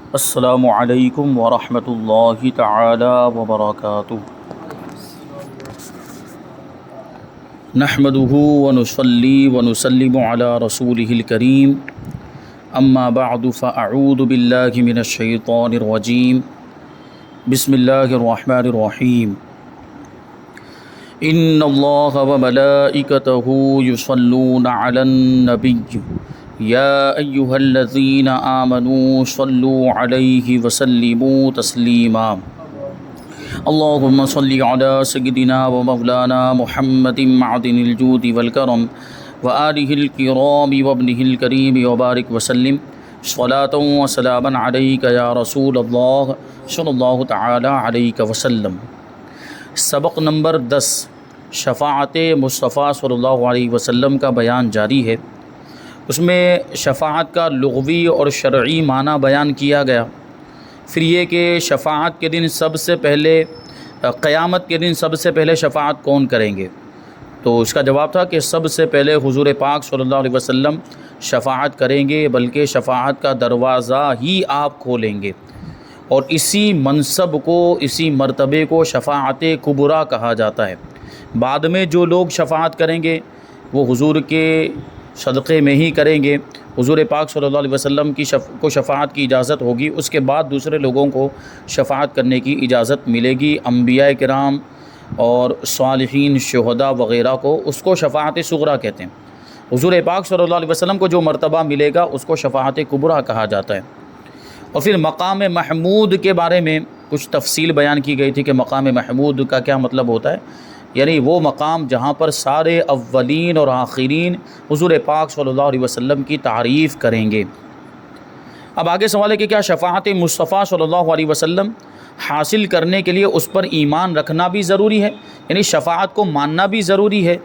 السلام علیکم ورحمۃ اللہ تعالی وبرکاتہ۔ نحمدہ ونصلی ونسلم علی رسولہ الکریم، اما بعد فاعوذ باللہ من الشیطان الرجیم، بسم اللہ الرحمن الرحیم۔ ان اللہ وملائکتہ یصلون علی النبی یا ایہا الذین آمنوا صلوا علیہ وسلموا تسلیما۔ اللہم صلی علی سیدنا و مولانا محمد معدن الجود والکرم وآلہ الکرام وابنہ الکریم وبارک وسلم صلاۃ و سلاما علیک یا رسول اللہ صلی اللہ تعالی علیہ وسلم۔ سبق نمبر 10 شفاعت مصطفیٰ صلی اللہ علیہ وسلم کا بیان جاری ہے۔ اس میں شفاعت کا لغوی اور شرعی معنی بیان کیا گیا، پھر یہ کہ شفاعت کے دن سب سے پہلے قیامت کے دن سب سے پہلے شفاعت کون کریں گے، تو اس کا جواب تھا کہ سب سے پہلے حضور پاک صلی اللہ علیہ وسلم شفاعت کریں گے، بلکہ شفاعت کا دروازہ ہی آپ کھولیں گے، اور اسی منصب کو، اسی مرتبے کو شفاعت کبریٰ کہا جاتا ہے۔ بعد میں جو لوگ شفاعت کریں گے وہ حضور کے صدقے میں ہی کریں گے، حضور پاک صلی اللہ علیہ وسلم کو شفاعت کی اجازت ہوگی، اس کے بعد دوسرے لوگوں کو شفاعت کرنے کی اجازت ملے گی۔ انبیاء کرام اور صالحین، شہداء وغیرہ کو اس کو شفاعت صغریٰ کہتے ہیں۔ حضور پاک صلی اللہ علیہ وسلم کو جو مرتبہ ملے گا اس کو شفاعت کبریٰ کہا جاتا ہے۔ اور پھر مقام محمود کے بارے میں کچھ تفصیل بیان کی گئی تھی کہ مقام محمود کا کیا مطلب ہوتا ہے، یعنی وہ مقام جہاں پر سارے اولین اور آخرین حضور پاک صلی اللہ علیہ وسلم کی تعریف کریں گے۔ اب آگے سوال ہے کہ کیا شفاعت مصطفیٰ صلی اللہ علیہ وسلم حاصل کرنے کے لیے اس پر ایمان رکھنا بھی ضروری ہے، یعنی شفاعت کو ماننا بھی ضروری ہے؟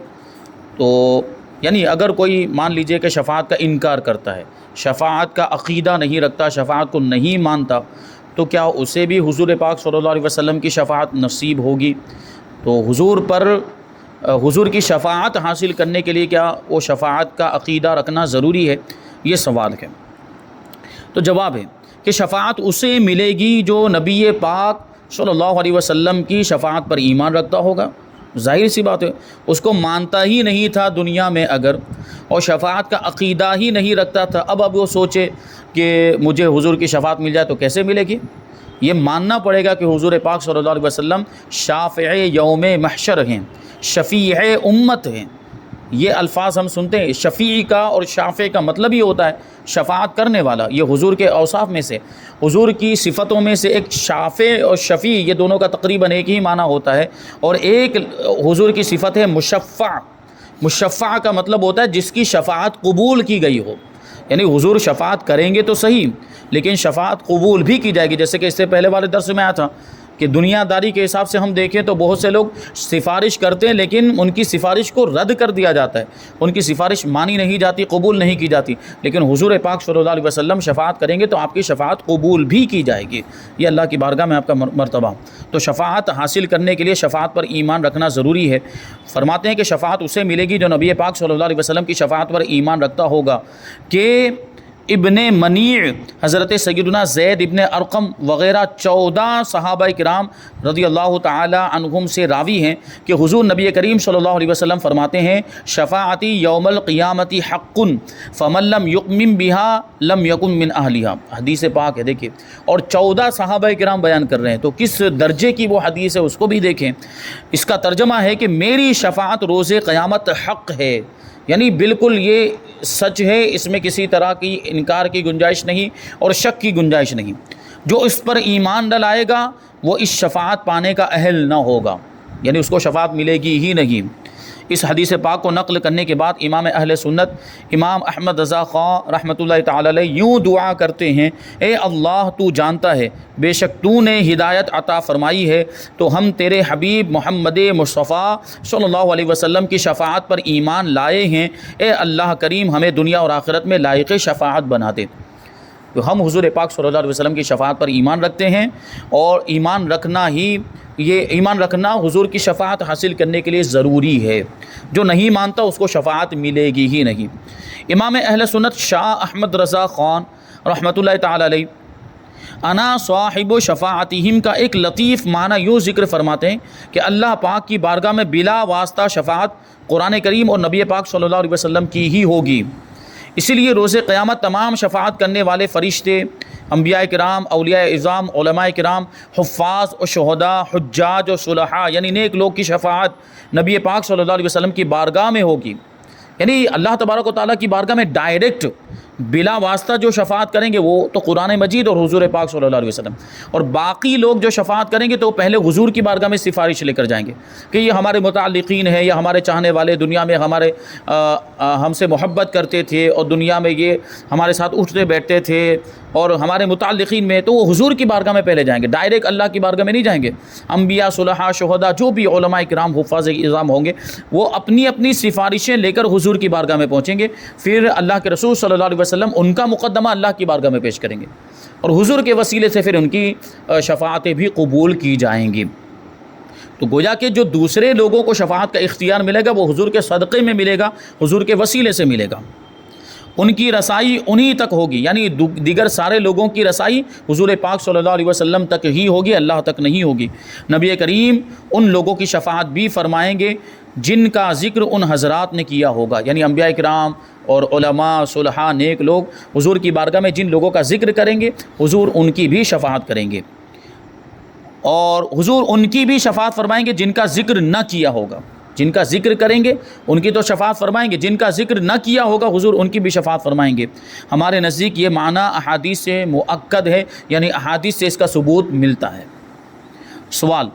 تو یعنی اگر کوئی مان لیجئے کہ شفاعت کا انکار کرتا ہے، شفاعت کا عقیدہ نہیں رکھتا، شفاعت کو نہیں مانتا، تو کیا اسے بھی حضور پاک صلی اللہ علیہ وسلم کی شفاعت نصیب ہوگی؟ تو حضور کی شفاعت حاصل کرنے کے لیے کیا وہ شفاعت کا عقیدہ رکھنا ضروری ہے؟ یہ سوال ہے۔ تو جواب ہے کہ شفاعت اسے ملے گی جو نبی پاک صلی اللہ علیہ وسلم کی شفاعت پر ایمان رکھتا ہوگا۔ ظاہر سی بات ہے، اس کو مانتا ہی نہیں تھا دنیا میں اگر، اور شفاعت کا عقیدہ ہی نہیں رکھتا تھا، اب وہ سوچے کہ مجھے حضور کی شفاعت مل جائے تو کیسے ملے گی؟ یہ ماننا پڑے گا کہ حضور پاک صلی اللہ علیہ وسلم شافع یوم محشر ہیں، شفیع امت ہیں۔ یہ الفاظ ہم سنتے ہیں، شفیع کا اور شافع کا مطلب ہی ہوتا ہے شفاعت کرنے والا۔ یہ حضور کے اوصاف میں سے، حضور کی صفتوں میں سے ایک شافع اور شفیع، یہ دونوں کا تقریباً ایک ہی معنی ہوتا ہے۔ اور ایک حضور کی صفت ہے مشفع۔ مشفع کا مطلب ہوتا ہے جس کی شفاعت قبول کی گئی ہو، یعنی حضور شفاعت کریں گے تو صحیح لیکن شفاعت قبول بھی کی جائے گی۔ جیسے کہ اس سے پہلے والے درس میں آیا تھا کہ دنیا داری کے حساب سے ہم دیکھیں تو بہت سے لوگ سفارش کرتے ہیں لیکن ان کی سفارش کو رد کر دیا جاتا ہے، ان کی سفارش مانی نہیں جاتی، قبول نہیں کی جاتی، لیکن حضور پاک صلی اللہ علیہ وسلم شفاعت کریں گے تو آپ کی شفاعت قبول بھی کی جائے گی۔ یہ اللہ کی بارگاہ میں آپ کا مرتبہ۔ تو شفاعت حاصل کرنے کے لیے شفاعت پر ایمان رکھنا ضروری ہے۔ فرماتے ہیں کہ شفاعت اسے ملے گی جو نبی پاک صلی اللہ علیہ وسلم کی شفاعت پر ایمان رکھتا ہوگا۔ کہ ابن منیع، حضرت سیدنا زید ابن ارقم وغیرہ 14 صحابہ کرام رضی اللہ تعالی عنہم سے راوی ہیں کہ حضور نبی کریم صلی اللہ علیہ وسلم فرماتے ہیں شفاعتی یوم القیامت حق فمن لم یؤمن بها لم یکن من اہلها، حدیث پاک ہے دیکھیں، اور 14 صحابہ کرام بیان کر رہے ہیں، تو کس درجے کی وہ حدیث ہے اس کو بھی دیکھیں۔ اس کا ترجمہ ہے کہ میری شفاعت روز قیامت حق ہے، یعنی بالکل یہ سچ ہے، اس میں کسی طرح کی انکار کی گنجائش نہیں اور شک کی گنجائش نہیں۔ جو اس پر ایمان نہ لائے گا وہ اس شفاعت پانے کا اہل نہ ہوگا، یعنی اس کو شفاعت ملے گی ہی نہیں۔ اس حدیث پاک کو نقل کرنے کے بعد امام اہل سنت امام احمد رضا خان رحمۃ اللہ تعالی علیہ یوں دعا کرتے ہیں، اے اللہ تو جانتا ہے، بے شک تو نے ہدایت عطا فرمائی ہے تو ہم تیرے حبیب محمد مصطفیٰ صلی اللہ علیہ وسلم کی شفاعت پر ایمان لائے ہیں، اے اللہ کریم ہمیں دنیا اور آخرت میں لائق شفاعت بنا دے۔ تو ہم حضور پاک صلی اللہ علیہ وسلم کی شفاعت پر ایمان رکھتے ہیں، اور ایمان رکھنا حضور کی شفاعت حاصل کرنے کے لیے ضروری ہے۔ جو نہیں مانتا اس کو شفاعت ملے گی ہی نہیں۔ امام اہل سنت شاہ احمد رضا خان رحمۃ اللہ تعالی علیہ انا صاحب شفاعتہم کا ایک لطیف معنی یوں ذکر فرماتے ہیں کہ اللہ پاک کی بارگاہ میں بلا واسطہ شفاعت قرآن کریم اور نبی پاک صلی اللہ علیہ وسلم کی ہی ہوگی۔ اسی لیے روز قیامت تمام شفاعت کرنے والے فرشتے، انبیاء کرام، اولیاء اعظام، علماء کرام، حفاظ و شہداء، حجاج و صلحاء یعنی نیک لوگ کی شفاعت نبی پاک صلی اللہ علیہ وسلم کی بارگاہ میں ہوگی۔ یعنی اللہ تبارک و تعالیٰ کی بارگاہ میں ڈائریکٹ بلا واسطہ جو شفاعت کریں گے وہ تو قرآن مجید اور حضور پاک صلی اللہ علیہ وسلم، اور باقی لوگ جو شفاعت کریں گے تو پہلے حضور کی بارگاہ میں سفارش لے کر جائیں گے کہ یہ ہمارے متعلقین ہیں یا ہمارے چاہنے والے، دنیا میں ہم سے محبت کرتے تھے اور دنیا میں یہ ہمارے ساتھ اٹھتے بیٹھتے تھے اور ہمارے متعلقین میں، تو وہ حضور کی بارگاہ میں پہلے جائیں گے، ڈائریکٹ اللہ کی بارگاہ میں نہیں جائیں گے۔ انبیاء، صلحاء، شہداء، جو بھی علماء کرام، حفاظ اعظام ہوں گے، وہ اپنی اپنی سفارشیں لے کر حضور کی بارگاہ میں پہنچیں گے، پھر اللہ کے رسول صلی اللہ علیہ وسلم ان کا مقدمہ اللہ کی بارگاہ میں پیش کریں گے، اور حضور کے وسیلے سے پھر ان کی شفاعتیں بھی قبول کی جائیں گی۔ تو گویا کہ جو دوسرے لوگوں کو شفاعت کا اختیار ملے گا وہ حضور کے صدقے میں ملے گا، حضور کے وسیلے سے ملے گا، ان کی رسائی انہی تک ہوگی، یعنی دیگر سارے لوگوں کی رسائی حضور پاک صلی اللہ علیہ وسلم تک ہی ہوگی، اللہ تک نہیں ہوگی۔ نبی کریم ان لوگوں کی شفاعت بھی فرمائیں گے جن کا ذکر ان حضرات نے کیا ہوگا، یعنی انبیاء کرام اور علماء، صلحاء، نیک لوگ حضور کی بارگاہ میں جن لوگوں کا ذکر کریں گے حضور ان کی بھی شفاعت کریں گے، اور حضور ان کی بھی شفاعت فرمائیں گے جن کا ذکر نہ کیا ہوگا۔ جن کا ذکر کریں گے ان کی تو شفاعت فرمائیں گے، جن کا ذکر نہ کیا ہوگا حضور ان کی بھی شفاعت فرمائیں گے۔ ہمارے نزدیک یہ معنی احادیث سے مؤکد ہے، یعنی احادیث سے اس کا ثبوت ملتا ہے۔ سوال: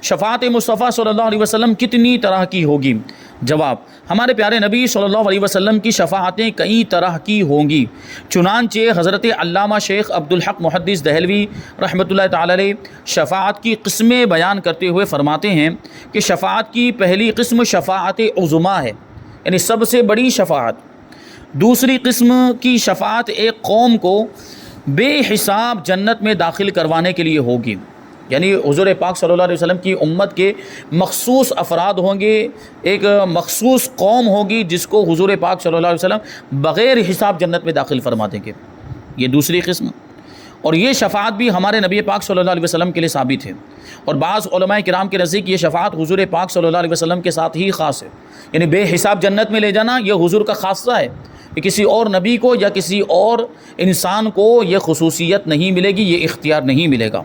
شفاعت مصطفیٰ صلی اللہ علیہ وسلم کتنی طرح کی ہوگی؟ جواب: ہمارے پیارے نبی صلی اللہ علیہ وسلم کی شفاعتیں کئی طرح کی ہوں گی، چنانچہ حضرت علامہ شیخ عبدالحق محدث دہلوی رحمۃ اللہ تعالی علیہ شفاعت کی قسمیں بیان کرتے ہوئے فرماتے ہیں کہ شفاعت کی پہلی قسم شفاعت عظمیٰ ہے، یعنی سب سے بڑی شفاعت۔ دوسری قسم کی شفاعت ایک قوم کو بے حساب جنت میں داخل کروانے کے لیے ہوگی، یعنی حضور پاک صلی اللہ علیہ وسلم کی امت کے مخصوص افراد ہوں گے، ایک مخصوص قوم ہوگی جس کو حضور پاک صلی اللہ علیہ وسلم بغیر حساب جنت میں داخل فرما دیں گے، یہ دوسری قسم۔ اور یہ شفاعت بھی ہمارے نبی پاک صلی اللہ علیہ وسلم کے لیے ثابت ہے، اور بعض علماء کرام کے نزدیک یہ شفاعت حضور پاک صلی اللہ علیہ وسلم کے ساتھ ہی خاص ہے، یعنی بے حساب جنت میں لے جانا یہ حضور کا خاصہ ہے، کہ کسی اور نبی کو یا کسی اور انسان کو یہ خصوصیت نہیں ملے گی، یہ اختیار نہیں ملے گا۔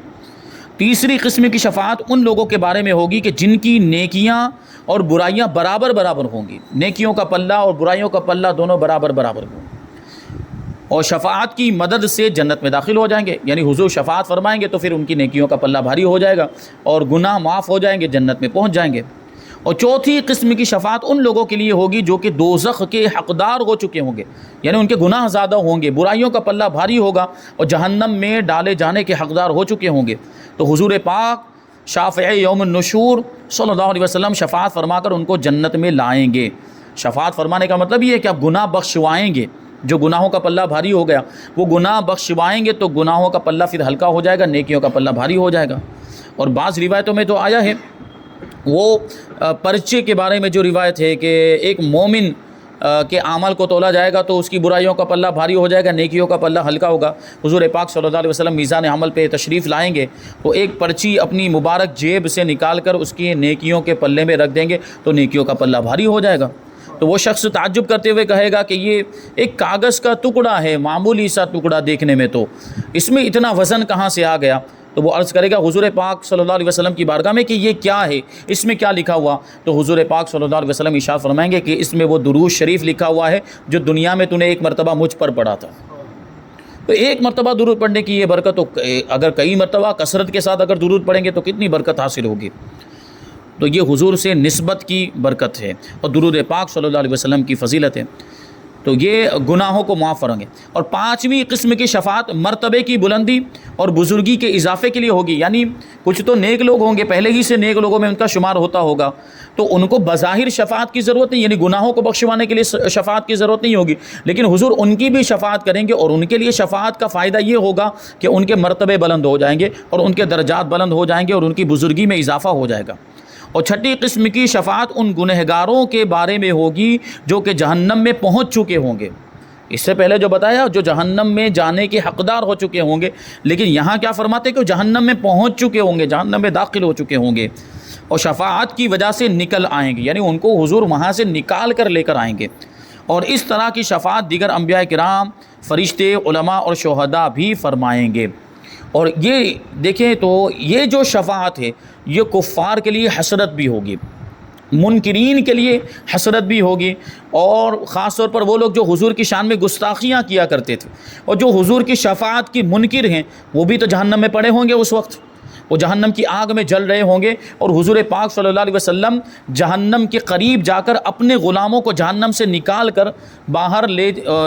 تیسری قسم کی شفاعت ان لوگوں کے بارے میں ہوگی کہ جن کی نیکیاں اور برائیاں برابر برابر ہوں گی، نیکیوں کا پلہ اور برائیوں کا پلہ دونوں برابر برابر ہوں، اور شفاعت کی مدد سے جنت میں داخل ہو جائیں گے، یعنی حضور شفاعت فرمائیں گے تو پھر ان کی نیکیوں کا پلہ بھاری ہو جائے گا اور گناہ معاف ہو جائیں گے، جنت میں پہنچ جائیں گے۔ اور چوتھی قسم کی شفاعت ان لوگوں کے لیے ہوگی جو کہ دوزخ کے حقدار ہو چکے ہوں گے، یعنی ان کے گناہ زیادہ ہوں گے، برائیوں کا پلہ بھاری ہوگا اور جہنم میں ڈالے جانے کے حقدار ہو چکے ہوں گے، تو حضور پاک شافع یوم النشور صلی اللہ علیہ وسلم شفاعت فرما کر ان کو جنت میں لائیں گے۔ شفاعت فرمانے کا مطلب یہ ہے کہ آپ گناہ بخشوائیں گے، جو گناہوں کا پلہ بھاری ہو گیا وہ گناہ بخشوائیں گے تو گناہوں کا پلہ پھر ہلکا ہو جائے گا، نیکیوں کا پلہ بھاری ہو جائے گا۔ اور بعض روایتوں میں تو آیا ہے، وہ پرچے کے بارے میں جو روایت ہے کہ ایک مومن کے اعمال کو تولا جائے گا تو اس کی برائیوں کا پلہ بھاری ہو جائے گا، نیکیوں کا پلہ ہلکا ہوگا۔ حضور پاک صلی اللہ علیہ وسلم میزان عمل پہ تشریف لائیں گے تو ایک پرچی اپنی مبارک جیب سے نکال کر اس کی نیکیوں کے پلے میں رکھ دیں گے تو نیکیوں کا پلہ بھاری ہو جائے گا۔ تو وہ شخص تعجب کرتے ہوئے کہے گا کہ یہ ایک کاغذ کا ٹکڑا ہے، معمولی سا ٹکڑا دیکھنے میں، تو اس میں اتنا وزن کہاں سے آ گیا؟ تو وہ عرض کرے گا حضور پاک صلی اللہ علیہ وسلم کی بارگاہ میں کہ یہ کیا ہے، اس میں کیا لکھا ہوا؟ تو حضور پاک صلی اللہ علیہ وسلم ارشاد فرمائیں گے کہ اس میں وہ درود شریف لکھا ہوا ہے جو دنیا میں تو نے ایک مرتبہ مجھ پر پڑھا تھا۔ تو ایک مرتبہ درود پڑھنے کی یہ برکت، تو اگر کئی مرتبہ کثرت کے ساتھ اگر درود پڑھیں گے تو کتنی برکت حاصل ہوگی۔ تو یہ حضور سے نسبت کی برکت ہے اور درود پاک صلی اللہ علیہ وسلم کی فضیلت ہے، تو یہ گناہوں کو معاف کریں گے۔ اور پانچویں قسم کی شفاعت مرتبے کی بلندی اور بزرگی کے اضافے کے لیے ہوگی، یعنی کچھ تو نیک لوگ ہوں گے، پہلے ہی سے نیک لوگوں میں ان کا شمار ہوتا ہوگا، تو ان کو بظاہر شفاعت کی ضرورت نہیں، یعنی گناہوں کو بخشوانے کے لیے شفاعت کی ضرورت نہیں ہوگی، لیکن حضور ان کی بھی شفاعت کریں گے، اور ان کے لیے شفاعت کا فائدہ یہ ہوگا کہ ان کے مرتبے بلند ہو جائیں گے اور ان کے درجات بلند ہو جائیں گے اور ان کی بزرگی میں اضافہ ہو جائے گا۔ اور چھٹی قسم کی شفاعت ان گنہگاروں کے بارے میں ہوگی جو کہ جہنم میں پہنچ چکے ہوں گے، اس سے پہلے جو بتایا جو جہنم میں جانے کے حقدار ہو چکے ہوں گے، لیکن یہاں کیا فرماتے کہ وہ جہنم میں پہنچ چکے ہوں گے، جہنم میں داخل ہو چکے ہوں گے اور شفاعت کی وجہ سے نکل آئیں گے، یعنی ان کو حضور وہاں سے نکال کر لے کر آئیں گے۔ اور اس طرح کی شفاعت دیگر انبیاء کرام، فرشتے، علماء اور شہداء بھی فرمائیں گے۔ اور یہ دیکھیں تو یہ جو شفاعت ہے یہ کفار کے لیے حسرت بھی ہوگی، منکرین کے لیے حسرت بھی ہوگی، اور خاص طور پر وہ لوگ جو حضور کی شان میں گستاخیاں کیا کرتے تھے اور جو حضور کی شفاعت کی منکر ہیں وہ بھی تو جہنم میں پڑے ہوں گے، اس وقت وہ جہنم کی آگ میں جل رہے ہوں گے، اور حضور پاک صلی اللہ علیہ وسلم جہنم کے قریب جا کر اپنے غلاموں کو جہنم سے نکال کر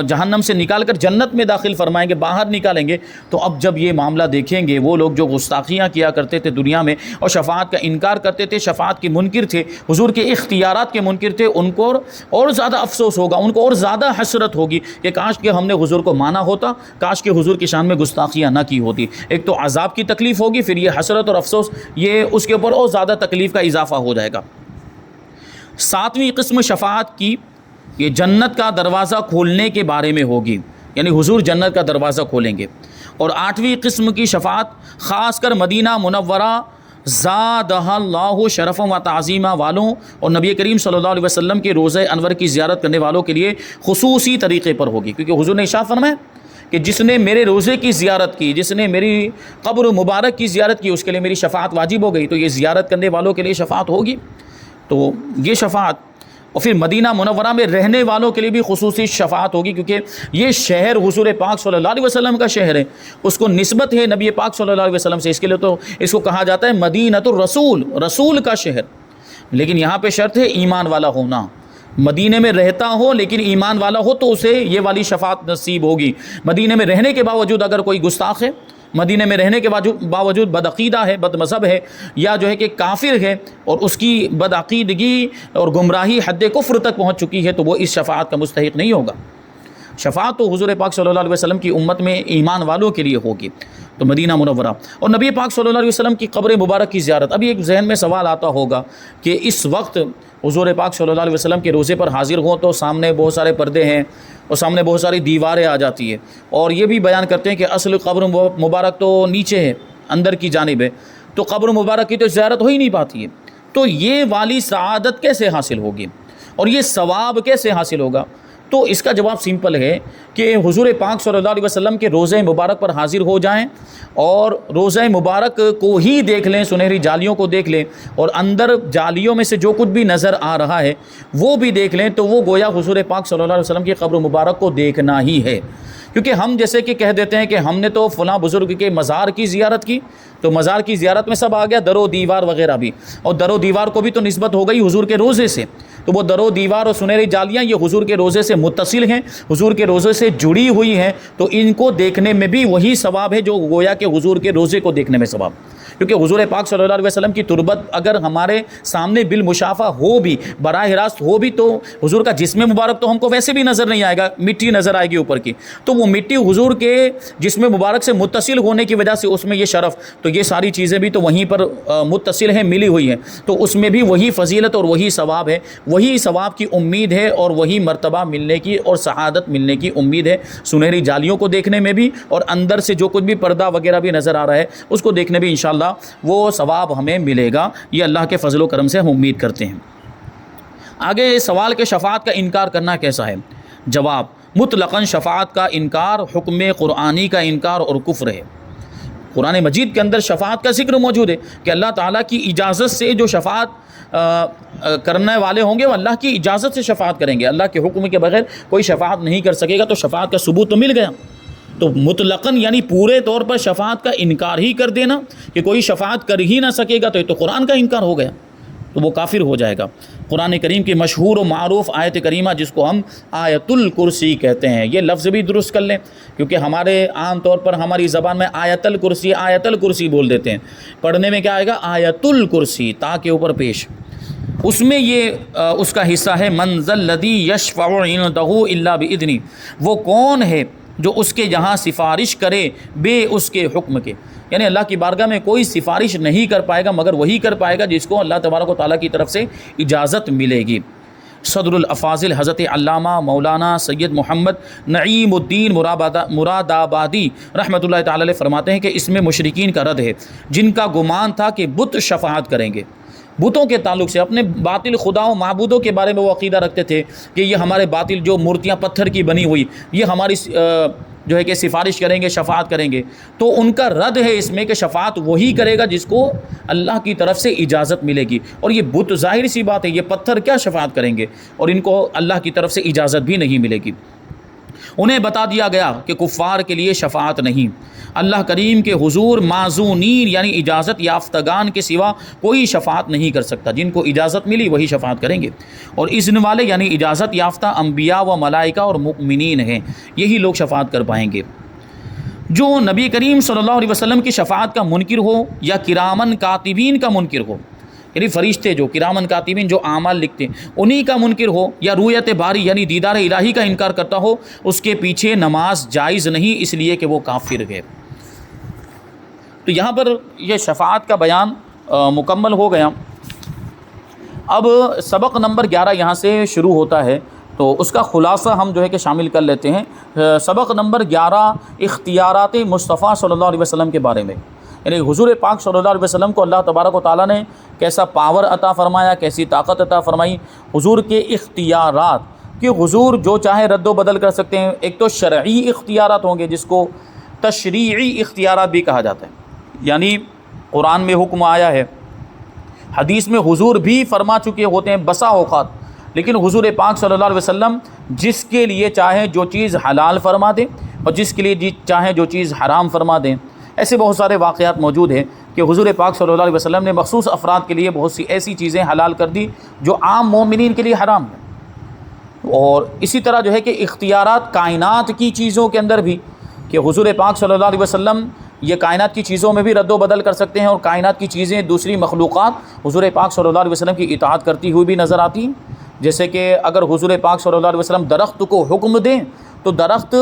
جہنم سے نکال کر جنت میں داخل فرمائیں گے، باہر نکالیں گے۔ تو اب جب یہ معاملہ دیکھیں گے، وہ لوگ جو گستاخیاں کیا کرتے تھے دنیا میں اور شفاعت کا انکار کرتے تھے، شفاعت کے منکر تھے، حضور کے اختیارات کے منکر تھے، ان کو اور زیادہ افسوس ہوگا، ان کو اور زیادہ حسرت ہوگی کہ کاش کہ ہم نے حضور کو مانا ہوتا، کاش کہ حضور کی شان میں گستاخیاں نہ کی ہوتی۔ ایک تو عذاب کی تکلیف ہوگی، پھر یہ حسرت اور افسوس، یہ اس کے اوپر اور زیادہ تکلیف کا اضافہ ہو جائے گا۔ 7ویں قسم شفاعت کی یہ جنت کا دروازہ کھولنے کے بارے میں ہوگی، یعنی حضور جنت کا دروازہ کھولیں گے۔ اور 8ویں قسم کی شفاعت خاص کر مدینہ منورہ زادہ اللہ شرف و تعظیمہ والوں اور نبی کریم صلی اللہ علیہ وسلم کے روضہ انور کی زیارت کرنے والوں کے لیے خصوصی طریقے پر ہوگی، کیونکہ حضور نے ارشاد فرمایا کہ جس نے میرے روزے کی زیارت کی، جس نے میری قبر مبارک کی زیارت کی، اس کے لیے میری شفاعت واجب ہو گئی۔ تو یہ زیارت کرنے والوں کے لیے شفاعت ہوگی، تو یہ شفاعت۔ اور پھر مدینہ منورہ میں رہنے والوں کے لیے بھی خصوصی شفاعت ہوگی، کیونکہ یہ شہر حضور پاک صلی اللہ علیہ وسلم کا شہر ہے، اس کو نسبت ہے نبی پاک صلی اللہ علیہ وسلم سے، اس کے لیے تو اس کو کہا جاتا ہے مدینۃ الرسول، رسول کا شہر۔ لیکن یہاں پہ شرط ہے ایمان والا ہونا، مدینے میں رہتا ہو لیکن ایمان والا ہو تو اسے یہ والی شفاعت نصیب ہوگی۔ مدینے میں رہنے کے باوجود اگر کوئی گستاخ ہے، مدینے میں رہنے کے باوجود بدعقیدہ ہے، بد مذہب ہے، یا جو ہے کہ کافر ہے اور اس کی بدعقیدگی اور گمراہی حد کفر تک پہنچ چکی ہے، تو وہ اس شفاعت کا مستحق نہیں ہوگا۔ شفاعت تو حضور پاک صلی اللہ علیہ وسلم کی امت میں ایمان والوں کے لیے ہوگی، تو مدینہ منورہ اور نبی پاک صلی اللہ علیہ وسلم کی قبر مبارک کی زیارت۔ ابھی ایک ذہن میں سوال آتا ہوگا کہ اس وقت حضور پاک صلی اللہ علیہ وسلم کے روزے پر حاضر ہوں تو سامنے بہت سارے پردے ہیں اور سامنے بہت ساری دیواریں آ جاتی ہے، اور یہ بھی بیان کرتے ہیں کہ اصل قبر مبارک تو نیچے ہے، اندر کی جانب ہے، تو قبر مبارک کی تو زیارت ہو ہی نہیں پاتی ہے۔ تو یہ والی سعادت کیسے حاصل ہوگی اور یہ ثواب کیسے حاصل ہوگا؟ تو اس کا جواب سمپل ہے کہ حضور پاک صلی اللہ علیہ وسلم کے روزہ مبارک پر حاضر ہو جائیں اور روزہ مبارک کو ہی دیکھ لیں، سنہری جالیوں کو دیکھ لیں، اور اندر جالیوں میں سے جو کچھ بھی نظر آ رہا ہے وہ بھی دیکھ لیں، تو وہ گویا حضور پاک صلی اللہ علیہ وسلم کی قبر مبارک کو دیکھنا ہی ہے۔ کیونکہ ہم جیسے کہ کہہ دیتے ہیں کہ ہم نے تو فلاں بزرگ کے مزار کی زیارت کی، تو مزار کی زیارت میں سب آ گیا در و دیوار وغیرہ بھی، اور در و دیوار کو بھی تو نسبت ہو گئی حضور کے روزے سے، تو وہ در و دیوار اور سنہری جالیاں یہ حضور کے روزے سے متصل ہیں، حضور کے روزے سے جڑی ہوئی ہیں، تو ان کو دیکھنے میں بھی وہی ثواب ہے جو گویا کہ حضور کے روزے کو دیکھنے میں ثواب۔ کیونکہ حضور پاک صلی اللہ علیہ وسلم کی تربت اگر ہمارے سامنے بالمشافہ ہو بھی، براہ راست ہو بھی، تو حضور کا جسم مبارک تو ہم کو ویسے بھی نظر نہیں آئے گا، مٹی نظر آئے گی اوپر کی، تو وہ مٹی حضور کے جسم مبارک سے متصل ہونے کی وجہ سے اس میں یہ شرف، تو یہ ساری چیزیں بھی تو وہیں پر متصل ہیں، ملی ہوئی ہیں، تو اس میں بھی وہی فضیلت اور وہی ثواب ہے، وہی ثواب کی امید ہے اور وہی مرتبہ ملنے کی اور سعادت ملنے کی امید ہے، سنہری جالیوں کو دیکھنے میں بھی اور اندر سے جو کچھ بھی پردہ وغیرہ بھی نظر آ رہا ہے اس کو دیکھنے بھی انشاءاللہ وہ ثواب ہمیں ملے گا، یہ اللہ کے فضل و کرم سے ہم امید کرتے ہیں۔ آگے سوال کہ شفاعت کا انکار کرنا کیسا ہے؟ جواب: مطلقاً شفاعت کا انکار حکم قرآنی کا انکار اور کفر ہے۔ قرآن مجید کے اندر شفاعت کا ذکر موجود ہے کہ اللہ تعالیٰ کی اجازت سے جو شفاعت کرنے والے ہوں گے وہ اللہ کی اجازت سے شفاعت کریں گے، اللہ کے حکم کے بغیر کوئی شفاعت نہیں کر سکے گا، تو شفاعت کا ثبوت تو مل گیا۔ تو مطلقاً یعنی پورے طور پر شفاعت کا انکار ہی کر دینا کہ کوئی شفاعت کر ہی نہ سکے گا، تو یہ تو قرآن کا انکار ہو گیا، تو وہ کافر ہو جائے گا۔ قرآن کریم کی مشہور و معروف آیت کریمہ جس کو ہم آیت الکرسی کہتے ہیں، یہ لفظ بھی درست کر لیں، کیونکہ ہمارے عام طور پر ہماری زبان میں آیت الکرسی بول دیتے ہیں، پڑھنے میں کیا آئے گا؟ آیت الکرسی، تا کے اوپر پیش، اس میں یہ اس کا حصہ ہے من ذا الذی یشفع عندہ الا باذنہ، وہ کون ہے جو اس کے یہاں سفارش کرے بے اس کے حکم کے، یعنی اللہ کی بارگاہ میں کوئی سفارش نہیں کر پائے گا مگر وہی کر پائے گا جس کو اللہ تبارک و تعالیٰ کی طرف سے اجازت ملے گی۔ صدر الافاضل حضرت علامہ مولانا سید محمد نعیم الدین مراد آبادی رحمۃ اللہ تعالی علیہ فرماتے ہیں کہ اس میں مشرکین کا رد ہے جن کا گمان تھا کہ بت شفاعت کریں گے۔ بتوں کے تعلق سے اپنے باطل خداؤں معبودوں کے بارے میں وہ عقیدہ رکھتے تھے کہ یہ ہمارے باطل جو مورتیاں پتھر کی بنی ہوئی یہ ہماری جو ہے کہ سفارش کریں گے، شفاعت کریں گے۔ تو ان کا رد ہے اس میں کہ شفاعت وہی کرے گا جس کو اللہ کی طرف سے اجازت ملے گی، اور یہ بت ظاہر سی بات ہے، یہ پتھر کیا شفاعت کریں گے، اور ان کو اللہ کی طرف سے اجازت بھی نہیں ملے گی۔ انہیں بتا دیا گیا کہ کفار کے لیے شفاعت نہیں، اللہ کریم کے حضور معزونین یعنی اجازت یافتگان کے سوا کوئی شفاعت نہیں کر سکتا، جن کو اجازت ملی وہی شفاعت کریں گے، اور اذن والے یعنی اجازت یافتہ انبیاء و ملائکہ اور مؤمنین ہیں، یہی لوگ شفاعت کر پائیں گے۔ جو نبی کریم صلی اللہ علیہ وسلم کی شفاعت کا منکر ہو یا کرامن کاتبین کا منکر ہو، یعنی فرشتے جو کرامن کاتبین جو اعمال لکھتے ہیں انہی کا منکر ہو، یا رویت باری یعنی دیدار الہی کا انکار کرتا ہو، اس کے پیچھے نماز جائز نہیں، اس لیے کہ وہ کافر ہے۔ تو یہاں پر یہ شفاعت کا بیان مکمل ہو گیا۔ اب سبق نمبر 11 یہاں سے شروع ہوتا ہے، تو اس کا خلاصہ ہم جو ہے کہ شامل کر لیتے ہیں۔ سبق نمبر 11 اختیارات مصطفیٰ صلی اللہ علیہ وسلم کے بارے میں، یعنی حضور پاک صلی اللہ علیہ وسلم کو اللہ تبارک و تعالیٰ نے کیسا پاور عطا فرمایا، کیسی طاقت عطا فرمائی، حضور کے اختیارات کہ حضور جو چاہے رد و بدل کر سکتے ہیں۔ ایک تو شرعی اختیارات ہوں گے جس کو تشریعی اختیارات بھی کہا جاتا ہے، یعنی قرآن میں حکم آیا ہے، حدیث میں حضور بھی فرما چکے ہوتے ہیں بسا اوقات، لیکن حضور پاک صلی اللہ علیہ وسلم جس کے لیے چاہیں جو چیز حلال فرما دیں اور جس کے لیے چاہیں جو چیز حرام فرما دیں۔ ایسے بہت سارے واقعات موجود ہیں کہ حضور پاک صلی اللہ علیہ وسلم نے مخصوص افراد کے لیے بہت سی ایسی چیزیں حلال کر دی جو عام مومنین کے لیے حرام ہیں۔ اور اسی طرح جو ہے کہ اختیارات کائنات کی چیزوں کے اندر بھی، کہ حضور پاک صلی اللہ علیہ وسلم یہ کائنات کی چیزوں میں بھی رد و بدل کر سکتے ہیں، اور کائنات کی چیزیں دوسری مخلوقات حضور پاک صلی اللہ علیہ وسلم کی اطاعت کرتی ہوئی بھی نظر آتی ہیں۔ جیسے کہ اگر حضور پاک صلی اللہ علیہ وسلم درخت کو حکم دیں تو درخت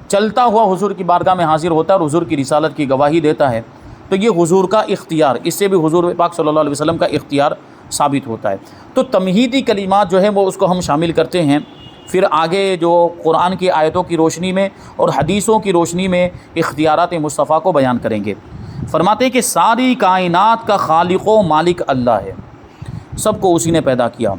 چلتا ہوا حضور کی بارگاہ میں حاضر ہوتا ہے اور حضور کی رسالت کی گواہی دیتا ہے، تو یہ حضور کا اختیار، اس سے بھی حضور پاک صلی اللہ علیہ وسلم کا اختیار ثابت ہوتا ہے۔ تو تمہیدی کلمات جو ہیں وہ اس کو ہم شامل کرتے ہیں، پھر آگے جو قرآن کی آیتوں کی روشنی میں اور حدیثوں کی روشنی میں اختیارات مصطفیٰ کو بیان کریں گے۔ فرماتے ہیں کہ ساری کائنات کا خالق و مالک اللہ ہے، سب کو اسی نے پیدا کیا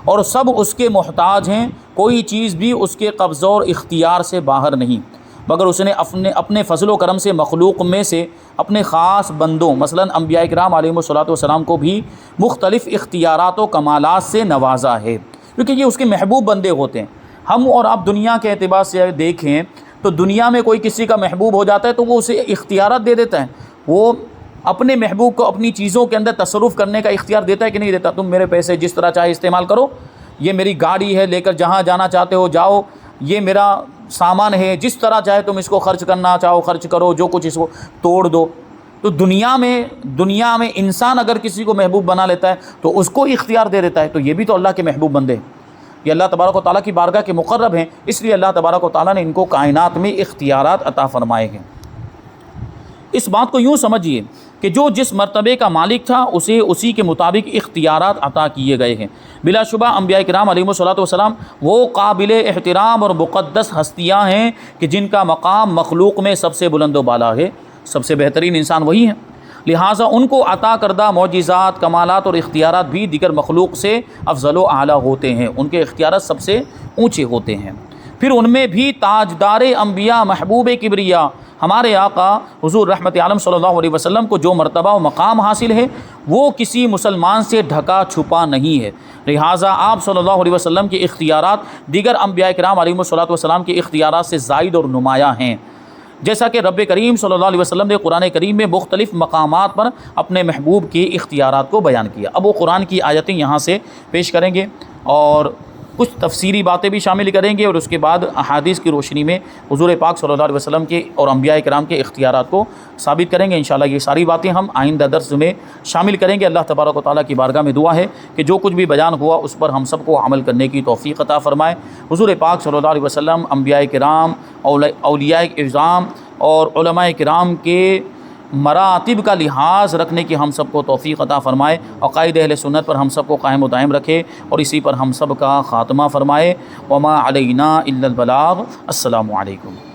اور سب اس کے محتاج ہیں، کوئی چیز بھی اس کے قبضہ اور اختیار سے باہر نہیں، مگر اس نے اپنے فضل و کرم سے مخلوق میں سے اپنے خاص بندوں مثلا انبیاء کرام علیہم الصلوۃ والسلام کو بھی مختلف اختیارات و کمالات سے نوازا ہے، کیونکہ یہ اس کے محبوب بندے ہوتے ہیں۔ ہم اور آپ دنیا کے اعتبار سے دیکھیں تو دنیا میں کوئی کسی کا محبوب ہو جاتا ہے تو وہ اسے اختیارات دے دیتا ہے، وہ اپنے محبوب کو اپنی چیزوں کے اندر تصرف کرنے کا اختیار دیتا ہے کہ نہیں دیتا؟ تم میرے پیسے جس طرح چاہے استعمال کرو، یہ میری گاڑی ہے، لے کر جہاں جانا چاہتے ہو جاؤ، یہ میرا سامان ہے، جس طرح چاہے تم اس کو خرچ کرنا چاہو خرچ کرو، جو کچھ اس کو توڑ دو۔ تو دنیا میں انسان اگر کسی کو محبوب بنا لیتا ہے تو اس کو اختیار دے دیتا ہے، تو یہ بھی تو اللہ کے محبوب بندے ہیں، یہ اللہ تبارک و تعالیٰ کی بارگاہ کے مقرب ہیں، اس لیے اللہ تبارک و تعالیٰ نے ان کو کائنات میں اختیارات عطا فرمائے ہیں۔ اس بات کو یوں سمجھیے کہ جو جس مرتبے کا مالک تھا اسے اسی کے مطابق اختیارات عطا کیے گئے ہیں۔ بلا شبہ انبیاء کرام علیہم الصلوۃ والسلام وہ قابل احترام اور مقدس ہستیاں ہیں کہ جن کا مقام مخلوق میں سب سے بلند و بالا ہے، سب سے بہترین انسان وہی ہیں، لہٰذا ان کو عطا کردہ معجزات، کمالات اور اختیارات بھی دیگر مخلوق سے افضل و اعلیٰ ہوتے ہیں، ان کے اختیارات سب سے اونچے ہوتے ہیں۔ پھر ان میں بھی تاجدار انبیاء محبوب کبریا ہمارے آقا حضور رحمت عالم صلی اللہ علیہ وسلم کو جو مرتبہ و مقام حاصل ہے وہ کسی مسلمان سے ڈھکا چھپا نہیں ہے، لہٰذا آپ صلی اللہ علیہ وسلم کے اختیارات دیگر انبیاء کرام علیہم الصلوۃ والسلام کے اختیارات سے زائد اور نمایاں ہیں، جیسا کہ رب کریم صلی اللہ علیہ وسلم نے قرآن کریم میں مختلف مقامات پر اپنے محبوب کے اختیارات کو بیان کیا۔ اب وہ قرآن کی آیتیں یہاں سے پیش کریں گے اور کچھ تفسیری باتیں بھی شامل کریں گے، اور اس کے بعد احادیث کی روشنی میں حضور پاک صلی اللہ علیہ وسلم کے اور انبیاء کرام کے اختیارات کو ثابت کریں گے۔ انشاءاللہ یہ ساری باتیں ہم آئندہ درس میں شامل کریں گے۔ اللہ تبارک و تعالیٰ کی بارگاہ میں دعا ہے کہ جو کچھ بھی بیان ہوا اس پر ہم سب کو عمل کرنے کی توفیق عطا فرمائے۔ حضور پاک صلی اللہ علیہ وسلم، انبیاء کرام، اولیاء اعظام اور علماء کرام کے مراتب کا لحاظ رکھنے کی ہم سب کو توفیق عطا فرمائے، عقائد اہل سنت پر ہم سب کو قائم و دائم رکھے اور اسی پر ہم سب کا خاتمہ فرمائے۔ وما علینا الا البلاغ۔ السلام علیکم۔